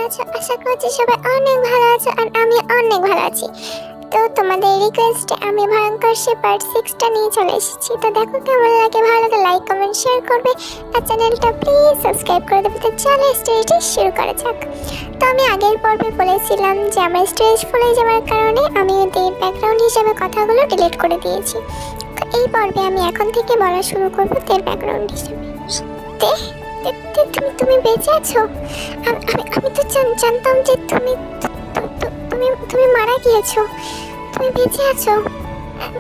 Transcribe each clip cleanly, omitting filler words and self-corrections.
আছো? আশা করছি সবাই অনেক ভালো আছো আর আমি অনেক ভালো আছি। তো তোমাদের রিকোয়েস্টে আমি ভয়ঙ্কর সে পার্ট 6টা নিয়ে চলে এসেছি। তো দেখো কেমন লাগে, ভালো লাগে লাইক কমেন্ট শেয়ার করবে আর চ্যানেলটা প্লিজ সাবস্ক্রাইব করে দেবে। তো চলো স্টোরিটি শুরু করা যাক। তো আমি আগের পর্বে বলেছিলাম যে আমার স্টোরেজ ফুল হয়ে যাওয়ার কারণে আমি ওদের ব্যাকগ্রাউন্ড হিসেবে কথাগুলো ডিলিট করে দিয়েছি। তো এই পর্বে আমি এখন থেকে বলা শুরু করবো তার ব্যাকগ্রাউন্ড হিসেবে। তুমি বেঁচে আছো? আমি তো জানতাম যে তুমি তুমি তুমি মারা গিয়েছো। তুমি বেঁচে আছো?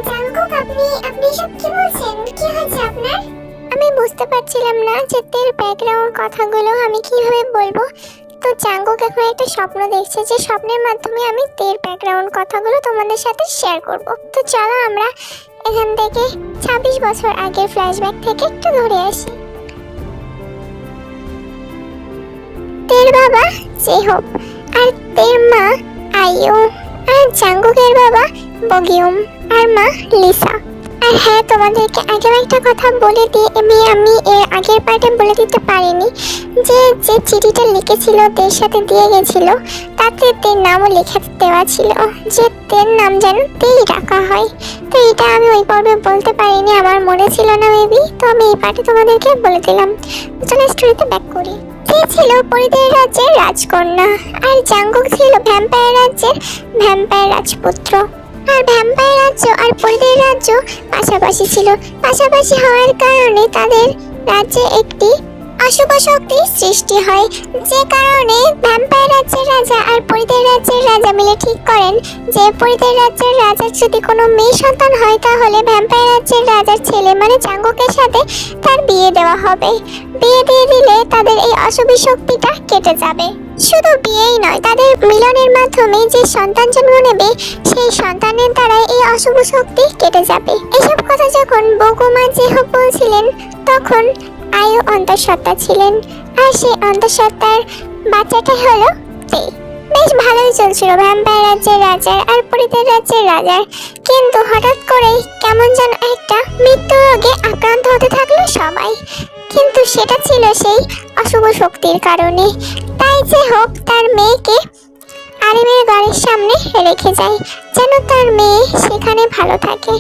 জাঙ্কুক, আপনি সব কি বলছেন? কি হয়েছে আপনার? আমি বুঝতে পারছিলাম না যে তের ব্যাকগ্রাউন্ড কথাগুলো আমি কিভাবে বলবো। তো জাঙ্কুক এখন একটা স্বপ্ন দেখছে যে স্বপ্নের মাধ্যমে আমি তের ব্যাকগ্রাউন্ড কথাগুলো তোমাদের সাথে শেয়ার করব। তো চলো আমরা এখান থেকে 26 বছর আগের ফ্ল্যাশব্যাক থেকে একটু ধরে আসি। তের বাবা জেহোপ আর তের মা আইয়ু আর জাঙ্গুকের বাবা বগিউম আর মা লিসা। আর হ্যাঁ, তোমাদেরকে আগেও একটা কথা বলে দিয়ে আমি এর আগের পার্টে বলে দিতে পারিনি যে চিঠিটা লিখেছিল তের সাথে দিয়ে গেছিল তাতে তের নামও লিখে দেওয়া ছিল যে তের নাম যেন তেই রাখা হয়। তো এটা আমি ওই পর্বে বলতে পারিনি, আমার মনে ছিল না মেবি। তো আমি এই পার্টে তোমাদেরকে বলে দিলাম। চলো স্টোরিতে ব্যাক করি। সে ছিল পরিদের রাজ্যের রাজকন্যা আর জাঙ্গুক ছিল ভ্যাম্পায়ার রাজ্যের ভ্যাম্পায়ার রাজপুত্র। আর ভ্যাম্পায়ার রাজ্য আর পরিদের রাজ্য পাশাপাশি ছিল। পাশাপাশি হওয়ার কারণে তাদের রাজ্যে একটি অশুভ শক্তির সৃষ্টি হয়, যে কারণে ভ্যাম্পায়ার রাজ্যের রাজা আর পরিদের রাজ্যের রাজা মিলে ঠিক করেন যে পরিদের রাজ্যের রাজার যদি কোনো মেয়ে সন্তান হয় তাহলে ভ্যাম্পায়ার রাজ্যের রাজার ছেলে মানে জাঙ্গুকের সাথে তার বিয়ে দেওয়া হবে। বিয়ে দিয়ে দিলে তাদের এই অশুভ শক্তিটা কেটে যাবে। শুধু বিয়েই নয়, তাদের মিলনের মাধ্যমে যে সন্তান জন্ম নেবে সেই সন্তানের দ্বারা এই অশুভ শক্তি কেটে যাবে। এসব কথা যখন বগুমা জেহোপ বলছিলেন তখন আয়ু অন্তঃসত্ত্বা ছিলেন আর সেই অন্তঃসত্ত্বার বাচ্চাটা হলো তে। বেশ ভালোই চলছিল ভ্যাম্পায়ার রাজ্যের রাজার আর পরিদের রাজ্যের রাজার, কিন্তু হঠাৎ করেই কেমন যেন একটা মৃত্যু রোগে আক্রান্ত হতে থাকলো সবাই। কিন্তু সেটা ছিল সেই অশুভ শক্তির কারণে। তাই যে হোক তার মেয়েকে আরিমের ঘরের সামনে রেখে যায় যেন তার মেয়ে সেখানে ভালো থাকে।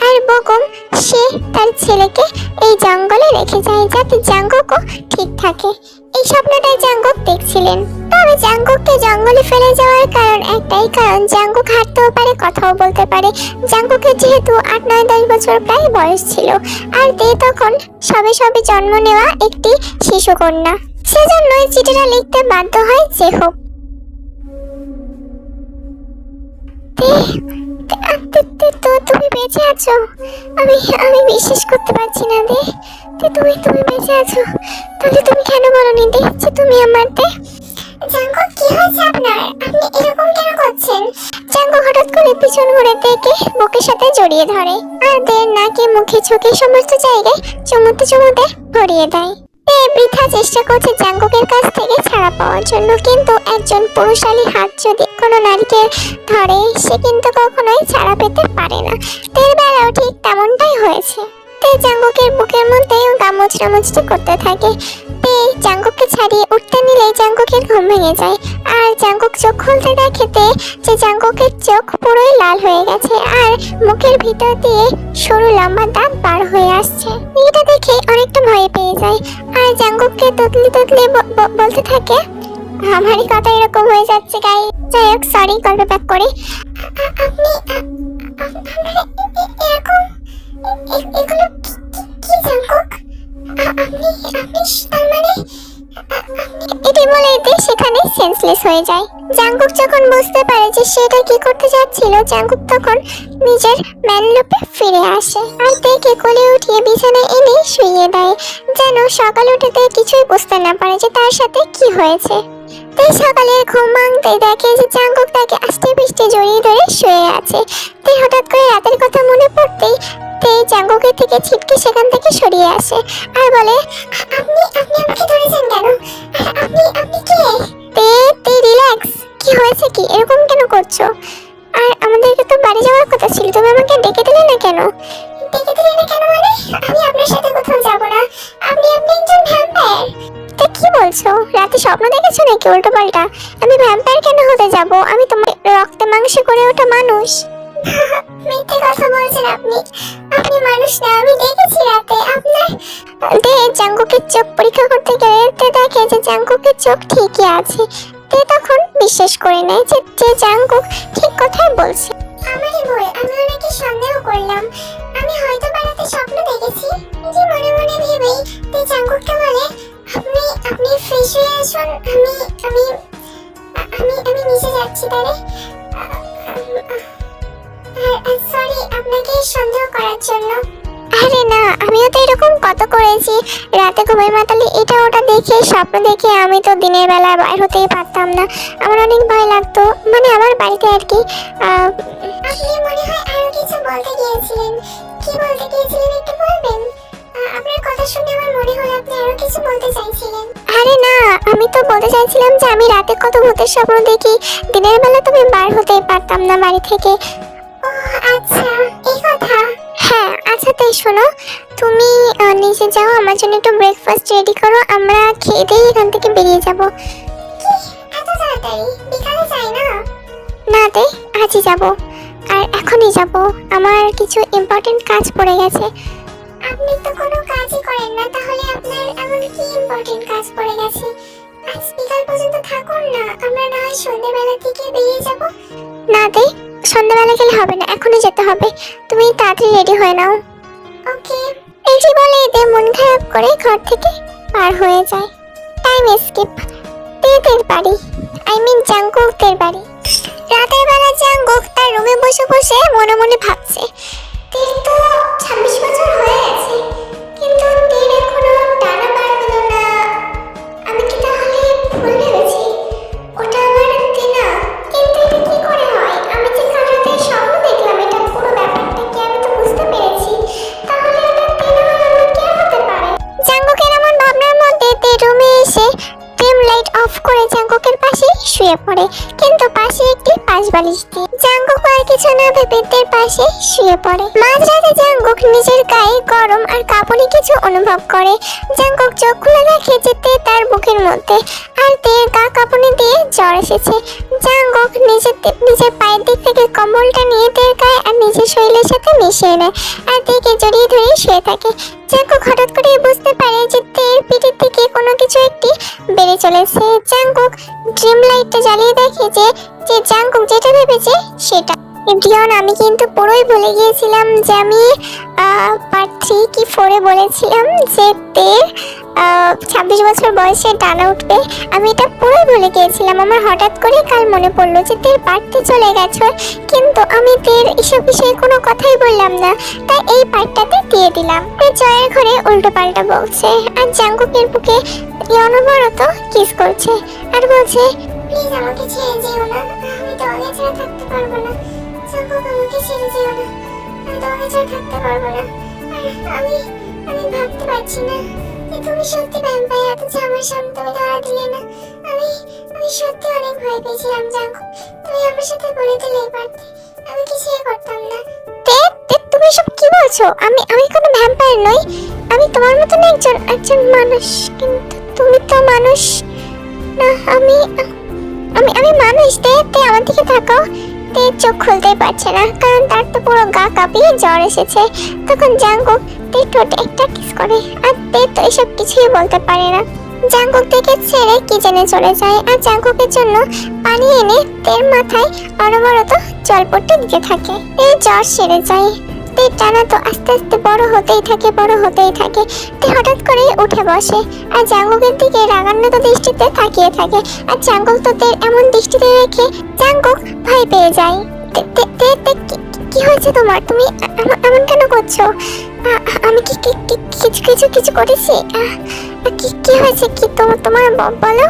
আর বকুম সে তার ছেলেকে এই জঙ্গলে রেখে যায় যাতে জাঙ্গুকও ঠিক থাকে। এই স্বপ্নটাই জাঙ্গুক দেখছিলেন। তবে জাঙ্গুককে জঙ্গলে ফেলে যাওয়ার কারণ একটাই, কারণ জাঙ্গুক হাঁটতেও পারে, কথাও বলতে পারে। জাঙ্গুকের যেহেতু 8-9-10 বছর প্রায় বয়স ছিল আর তে তখন সবে সবে জন্ম নেওয়া একটি শিশুকন্যা, সেজন্যই চিঠিটা লিখতে বাধ্য হয় জেহোপ। তুমি বেঁচে আছো? আমি বিশ্বাস করতে পারছি না দে। তুমি বেঁচে আছো? তাহলে তুমি কেন বলনি দে যে তুমি আমার দে? জাঙ্গুক, কি হয়েছে আপনার? আপনি এরকম কেন করছেন? জাঙ্গুক হঠাৎ করে পিছন ঘুরে দেখে বুকের সাথে জড়িয়ে ধরে আর দের নাকে মুখে চোখে সমস্ত জায়গায় চুমুতে চুমুতে ভরিয়ে দেয়। বৃথা চেষ্টা করছে জাঙ্গুকের কাছ থেকে ছাড়া পাওয়ার জন্য, কিন্তু একজন পুরুষালী হাত যদি কোনো নারীকে ধরে সে কিন্তু কখনোই ছাড়া পেতে পারে না। তের বেলাও ঠিক তেমনটাই হয়েছে। তে জাঙ্গুকের বুকের মধ্যে গা মুচড়ামুচড়ি করতে থাকে। তে জাঙ্গুককে ছাড়িয়ে উঠতে নিলেই জাঙ্গুকের ঘুম ভেঙে যায় আর জাঙ্গুক চোখ খুলতে দেখে যে জাঙ্গুকের চোখ পুরোই লাল হয়ে গেছে আর মুখের ভিতর দিয়ে সরু লম্বা দাঁত বার হয়ে আসছে। এটা দেখে অনেকটা ভয় পেয়ে যায় আর জাঙ্গুককে তুতলি তুতলি বলতে থাকে, আমারই কথা এরকম হয়ে যাচ্ছে গাই। যাই হোক, সরি, গল্প ব্যাক করি। আপনি এরকম এগুলো কি জাঙ্গুক? আপনি তার মানে এটি বলে সেখানে সেন্সলেস হয়ে যায়। জাঙ্গুক যখন বুঝতে পারে যে সেটা কি করতে যাচ্ছিল, জাঙ্গুক তখন নিজের ম্যানলুপে ফিরে আসে আর তেকে কোলে উঠিয়ে বিছানায় এনে শুইয়ে দেয় যেন সকালে উঠে কিছুই বুঝতে না পারে যে তার সাথে কি হয়েছে। তাই সকালে ঘুম ভাঙতে দেখে যে জাঙ্গুক তাকে আস্তে পিষ্টে জড়িয়ে ধরে শুয়ে আছে। তাই হঠাৎ করে রাতের কথা মনে পড়তেই তে জাঙ্গুকের থেকে ছিটকে সেখান থেকে সরিয়ে আসে আর বলে, আপনি আমাকে ধরেছেন কেন? আপনি কে? তে রিল্যাক্স, কি হয়েছে কি, এরকম কেন করছো? আর আমাদেরকে তো বাড়ি যাওয়ার কথা ছিল, তুমি আমাকে ডেকে দিলে না কেন? ডেকে দিলে না কেন মানে? আমি আপনার সাথে কোথাও যাব না। আপনি একজন ভ্যাম্পায়ার। তা কি বলছো? রাতে স্বপ্ন দেখেছো নাকি উল্টো পাল্টা? আমি ভ্যাম্পায়ার কেন হতে যাব? আমি তো রক্তে মাংসে করে ওঠা মানুষ। মিথ্যে কথা বলছেন আপনি। আপনি মানুষ না, আমি দেখেছি রাতে আপনার জাঙ্কুকের চোখ পরীক্ষা করতে গেলে দেখে যে জাঙ্কুকের চোখ ঠিকই আছে। তখন বিশ্বাস করে নেয় যে জাঙ্কুক ঠিক কথাই বলছে। আমারই ভুল, আমি ওনাকে সন্দেহ করলাম। আমি হয়তো বাড়িতে স্বপ্ন দেখেছি যে মনে মনে ভেবেই জাঙ্কুককে বলে আপনি ফ্রেশ হয়ে আসুন, আমি আমি আমি নিচে যাচ্ছি তারে। সরি আপনাকে সন্দেহ করার জন্য। আরে না, আমিও তো এরকম কত করেছি। রাতে ঘুমের মাতালে এটা ওটা দেখে স্বপ্ন দেখে আমি তো দিনের বেলা বাইর হতেই পারতাম না। আমার অনেক ভয় লাগতো, মানে আমার বাড়িতে আর কি। আপনি মনে হয় আরো কিছু বলতে গিয়েছিলেন। কি বলতে গিয়েছিলেন একটু বলবেন? আপনার কথা শুনে আমার মনে হলো আপনি আরো কিছু বলতে চাইছিলেন। আরে না, আমি তো বলতে চাইছিলাম যে আমি রাতে কত ভূতের স্বপ্ন দেখি, দিনের বেলা তো আমি বার হতেই পারতাম না বাড়ি থেকে। আচ্ছা, এই কথা। হ্যাঁ, আচ্ছা তাই শোনো, তুমি নিচে যাও, আমার জন্য একটু ব্রেকফাস্ট রেডি করো, আমরা খেয়ে দিয়ে এখান থেকে বেরিয়ে যাব। কি এত তাড়াতাড়ি? বিকালে যাই না? না দে, আজই যাব, আর এখনই যাব। আমার কিছু ইম্পর্টেন্ট কাজ পড়ে গেছে। আপনি তো কোনো কাজই করেন না, তাহলে আপনার এমন কি ইম্পর্টেন্ট কাজ পড়ে গেছে? আজ বিকাল পর্যন্ত থাকুন না, আমরা না হয় সন্ধ্যাবেলা থেকে বেরিয়ে যাব। না দে, সন্ধ্যাবেলা গেলে হবে না, এখনই যেতে হবে। তুমি তাড়াতাড়ি রেডি হয়ে নাও। ওকে। এই যে বলে এদের মন খারাপ করে ঘর থেকে পার হয়ে যায়। Time skip. তেদের বাড়ি, আই মিন জাঙ্কুকদের বাড়ি। রাতের বেলা জাঙ্কুক তার রুমে বসে বসে মনে মনে ভাবছে, তের তো 26 বছর হয়ে গেছে, কিন্তু তের এখনো টানা পার হলো না। আমি কি তাহলে ভুল ভেবেছি? ওটা আমার তেনা, কিন্তু এটা কি করে হয়? আমি যে কাল রাতে স্বপ্ন দেখলাম, এটা পুরো ব্যাপারটা কি আমি তো বুঝতে পেরেছি। তাহলে এটা তেনা হলে কে হতে পারে? জাঙ্কুকের এমন ভাবনার মধ্যে তে রুমে এসে ডিম লাইট অফ করে জাঙ্কুকের পাশে শুয়ে পড়ে, কিন্তু পাশে একটি পাশ বালিশ দিয়ে। জাঙ্কুক আর কিছু না ভেবে তের পাশে শুয়ে পড়ে। মাঝরাতে জাঙ্কুক নিজের গায়ে গরম আর কাঁপুনি কিছু অনুভব করে। জাঙ্কুক চোখ খুলে দেখে যে তে তার বুকের মধ্যে, আর তের গা কাঁপুনি দিয়ে জ্বর এসেছে। জাঙ্কুক নিজের পায়ের দিক থেকে কম্বলটা নিয়ে তের গায়ে আর নিজের শরীরের সাথে মিশিয়ে নেয়, আর তেকে জড়িয়ে ধরে শুয়ে থাকে। জাঙ্কুক হঠাৎ করে বুঝতে পারে যে তের পিঠের থেকে কোনো কিছু একটি বেড়ে চলেছে। জাঙ্কুক ড্রিম লাইটটা জ্বালিয়ে দেখে যে জাঙ্কুক যেটা ভেবেছে সেটা। ডিয়ন, আমি কিন্তু পুরোই ভুলে গিয়েছিলাম যে আমি পার্ট 3 কি 4 বলেছিলাম যে তের 26 বছর বয়সে ডানা উঠবে। আমি এটা পুরোই ভুলে গিয়েছিলাম। আমার হঠাৎ করে কাল মনে পড়লো যে তের পার্টে চলে গেছে, কিন্তু আমি তের এসব বিষয়ে কোনো কথাই বললাম না, তাই এই পার্টটাতে দিয়ে দিলাম। জয়ের ঘরে উল্টো পাল্টা বলছে, আর জাঙ্কুকের বুকে অনবরত কিস করছে আর বলছে, প্লিজ আমাকে ছেড়ে যেও না, আমি তোমাকে ছাড়া থাকতে পারবো না। জাঙ্কুক, আমাকে ছেড়ে যেও না, আমি তোমাকে ছাড়া থাকতে পারবো না। আমি ভাবতে পারছি না যে তুমি সত্যি ভ্যাম্পায়ার, অথচ আমার সামনে তুমি ধরা দিলে না। আমি সত্যি অনেক ভয় পেয়েছিলাম জাঙ্কুক, তুমি আমার সাথে বলে দিলেই পারতে, আমি কিছুই করতাম না। তুমি সব কি বলছো? আমি কোনো ভ্যাম্পায়ার নই, আমি তোমার মতন একজন মানুষ। কিন্তু তুমি তো মানুষ না। আমি মানুষ। তে আমার দিকে তাকাও। তে চোখ খুলতেই পারছে না, কারণ তার তো পুরো গা কাঁপিয়ে জ্বর এসেছে। তখন জাঙ্কুক তের ঠোঁটে একটা কিস করে, আর তে তো এসব কিছুই বলতে পারে না। জাঙ্কুক থেকে ছেড়ে কিচেনে চলে যায়, আর জাঙ্কুকের জন্য পানি এনে তের মাথায় অনবরত জল পড়তে দিতে থাকে। এই জ্বর সেরে যায়। তের টানা তো আস্তে আস্তে বড় হতেই থাকে। তে হঠাৎ করে উঠে বসে, আর জাঙ্কুকের দিকে রাগান্বিত দৃষ্টিতে তাকিয়ে থাকে। আর জাঙ্কুক তো তের এমন দৃষ্টিতে দেখে জাঙ্কুক ভয় পেয়ে যায়। কি হয়েছে তোমার? তুমি এমন কেন করছো? আমি কিছু করেছি? কি হয়েছে? কি তোমার বলো।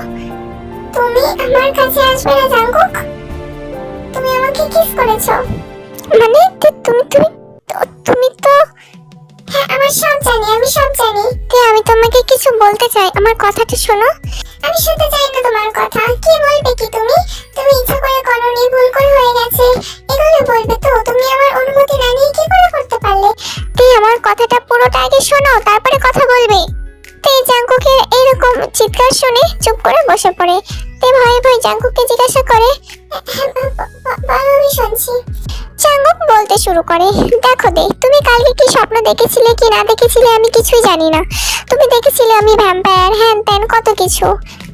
তুমি আমার কাছে আসবে না জাঙ্কুক। তুমি আমাকে কিস করেছো, মানে তুমি তো। হ্যাঁ, আমি সব জানি। আমি তোমাকে কিছু বলতে চাই, আমার কথাটা শোনো। আমি শুনতে চাই না তোমার কথা। কি বলবে কি তুমি? তুমি ইচ্ছা করে করনি, ভুল করে হয়ে গেছে, এগুলো বলবে তো? তুমি আমার অনুমতি না নিয়ে কি করে করতে পারলে? তুই আমার কথাটা পুরোটা আগে শোনো, তারপরে কথা বলবে। তে জাঙ্কুকের এইরকম চিৎকার শুনে চুপ করে বসে পড়ে। তে ভয়ে ভয়ে জাঙ্কুককে জিজ্ঞাসা জিজ্ঞাসা করে। আমি শুনছি। চাঙ্গুক বলতে শুরু করে, দেখো দে, তুমি কালকে কি স্বপ্ন দেখেছিলে কি না দেখেছিলে আমি কিছুই জানি না। তুমি দেখেছিলে আমি ভ্যাম্পায়ার, হ্যান ত্যান কত কিছু,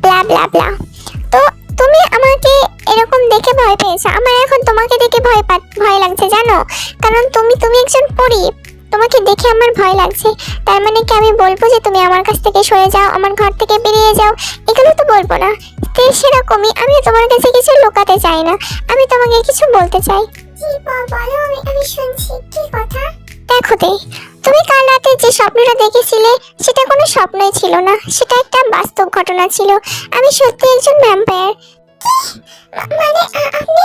ব্লা ব্লা ব্লা। তো তুমি আমাকে এরকম দেখে ভয় পেয়েছো, আমার এখন তোমাকে দেখে ভয় লাগছে জানো, কারণ তুমি একজন পরী, তোমাকে দেখে আমার ভয় লাগছে। তার মানে কি আমি বলবো যে তুমি আমার কাছ থেকে সরে যাও, আমার ঘর থেকে বেরিয়ে যাও? এগুলো তো বলবো না। তো সেরকমই আমি তোমার কাছে কিছু লুকাতে চাই না, আমি তোমাকে কিছু বলতে চাই। আমি শুনছি, কি কথা? দেখো দে, তুমি কাল রাতে যে স্বপ্নটা দেখেছিলে সেটা কোনো স্বপ্নই ছিল না, সেটা একটা বাস্তব ঘটনা ছিল। আমি সত্যি একজন ভ্যাম্পায়ার। মানে আপনি?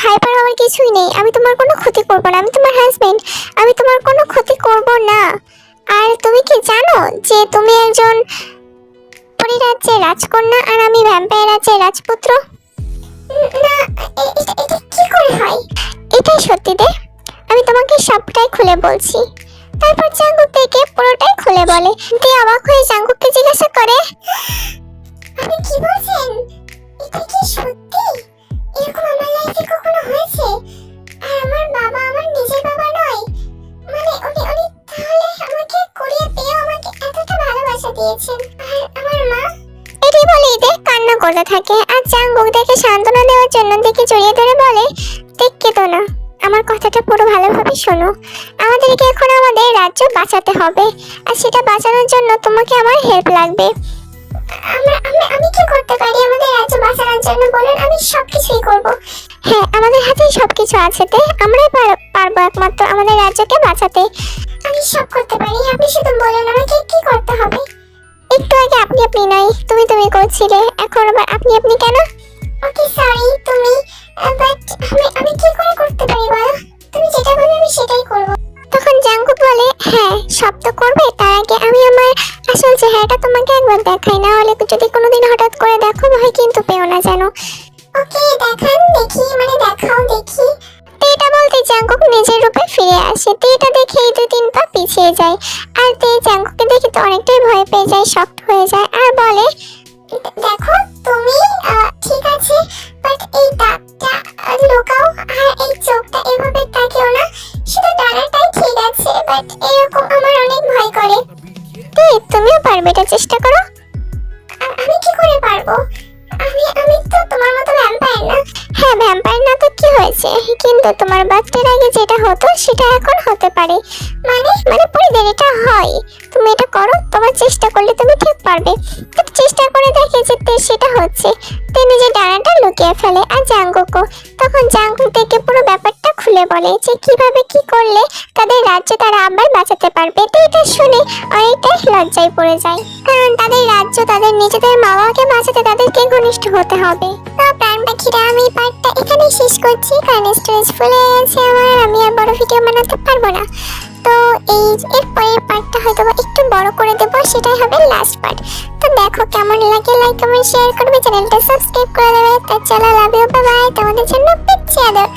হাইপার হওয়ার কিছুই নেই, আমি তোমার কোনো ক্ষতি করব না, আমি তোমার হাজবেন্ড, আমি তোমার কোনো ক্ষতি করব না। আর তুমি কি জানো যে তুমি একজন পরিরাজ্যের রাজকন্যা আর আমি ভ্যাম্পায়ার রাজ্যের রাজপুত্র? না, এটা কি করে হয়? এটাই সত্যি দে, আমি তোমাকে সবটাই খুলে বলছি। তারপর চাঙ্গুক থেকে পুরোটাই খুলে বলে। তে অবাক হয়ে চাঙ্গুককে জিজ্ঞাসা করে, আপনি কি বলছেন? এটা কি সত্যি? এরকম আমার লাইফে কখনো হয়েছে? আর আমার বাবা আমার নিজের বাবা নয়, মানে উনি তাহলে আমাকে কুড়িয়ে পেয়ে আমাকে এতটা ভালোবাসা দিয়েছেন। আর আমার মা? এটি বলে ঈদে কান্না করতে থাকে। আর চাঙ্গুক দেখে সান্ত্বনা দেওয়ার জন্য দেখে জড়িয়ে ধরে বলে, দেখকে তো না, আমার কথাটা পুরো ভালোভাবে শোনো। আমাদেরকে এখন আমাদের রাজ্য বাঁচাতে হবে, আর সেটা বাঁচানোর জন্য তোমাকে আমার হেল্প লাগবে। আমি কি করতে পারি আমাদের রাজ্য বাঁচানোর জন্য বলুন, আমি সবকিছুই করব। হ্যাঁ, আমাদের হাতেই সবকিছু আছে, তে আমরাই পারবো একমাত্র আমাদের রাজ্যকে বাঁচাতে। আমি সব করতে পারি, আপনি শুধু বলুন আমাকে কি করতে হবে। একটু আগে আপনি নাই তুমি করছিলে, এখন আবার আপনি কেন? ওকে সরি, তুমি বাট আমি কি করে করতে পারি বলো? তুমি যেটা বলবে আমি সেটাই করব। তখন জাঙ্গুক বলে, হ্যাঁ সব তো করবে, তার আগে আমি আমার আসল চেহারাটা তোমাকে একবার দেখাই, না হলে যদি কোনোদিন হঠাৎ করে দেখো ভয় কিন্তু পেও না যেন। ওকে দেখান দেখি, মানে দেখাও দেখি। এটা বলতে জাঙ্গুক নিজের রূপে ফিরে আসে। এটা দেখে এই 2-3 পা পিছিয়ে যায়। আর জাঙ্গুককে দেখে তো অনেকটাই ভয় পেয়ে যায়, শক্ট হয়ে যায় আর বলে, দেখো তুমি ঠিক আছে, বাট এই দাগটা লুকাও আর এই চোখটা এভাবে তাকিও না, শুধু ডানাটাই ঠিক আছে, বাট এরকম আমার অনেক ভয় করে। তুমিও পারবে, এটা চেষ্টা করো। আমি কি করে পারবো? আমি তো তোমার মতো ভ্যাম্পায়ার না। হ্যাঁ ভ্যাম্পায়ার না তো কি হয়েছে, কিন্তু তোমার বাচ্চার আগে যেটা হতো সেটা এখন হতে পারে, মানে পরিদের এটা হয়। তুমি এটা করো, তোমার চেষ্টা করলে তুমি ঠিক পারবে। চেষ্টা করে দেখে যে সেটা হচ্ছে। নিজের ডানাটা লুকিয়ে ফেলে। আর জাঙ্গুকও তখন জাঙ্গুক দেখে পুরো ব্যাপারটা খুলে বলে যে কিভাবে কি করলে তাদের রাজ্য তারা আবার বাঁচাতে পারবে। তো এটা শুনে অনেকটাই লজ্জায় পড়ে যায়, কারণ তাদের রাজ্য তাদের নিজেদের মা বাবাকে বাঁচাতে তাদেরকে ঘনিষ্ঠ হতে হবে। তো প্রাণ পাখিরা আমি পার্টটা এখানেই শেষ করছি, কারণ স্টোরেজ ফুল হয়ে গেছে আমার, আমি আর বড় ভিডিও বানাতে পারবো না। তো এর পরের পার্টটা হয়তো একটু বড় করে দেবো, সেটাই হবে লাস্ট পার্ট। তো দেখো কেমন লাগে, লাইক কমেন্ট শেয়ার করবে, চ্যানেলটা সাবস্ক্রাইব করে দেবে। তো চলো, লাভ ইউ, বাই বাই। তোমাদের জন্য পিচ্ছি আদর।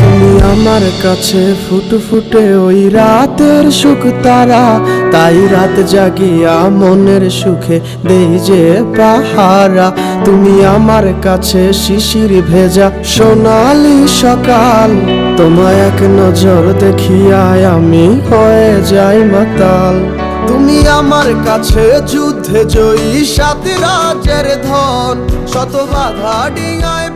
তুমি আমার কাছে ফুটফুটে ওই রাতের সুখ তারা, তাই রাত জাগিয়া মনের সুখে দেই যে পাহারা। তুমি আমার কাছে শিশির ভেজা সোনালি সকাল, তোমায় এক নজর দেখিয়ায় আমি হয়ে যাই মাতাল। তুমি আমার কাছে যুদ্ধে জয়ী, সাত রাজের ধন, শত বাধা ডিঙায়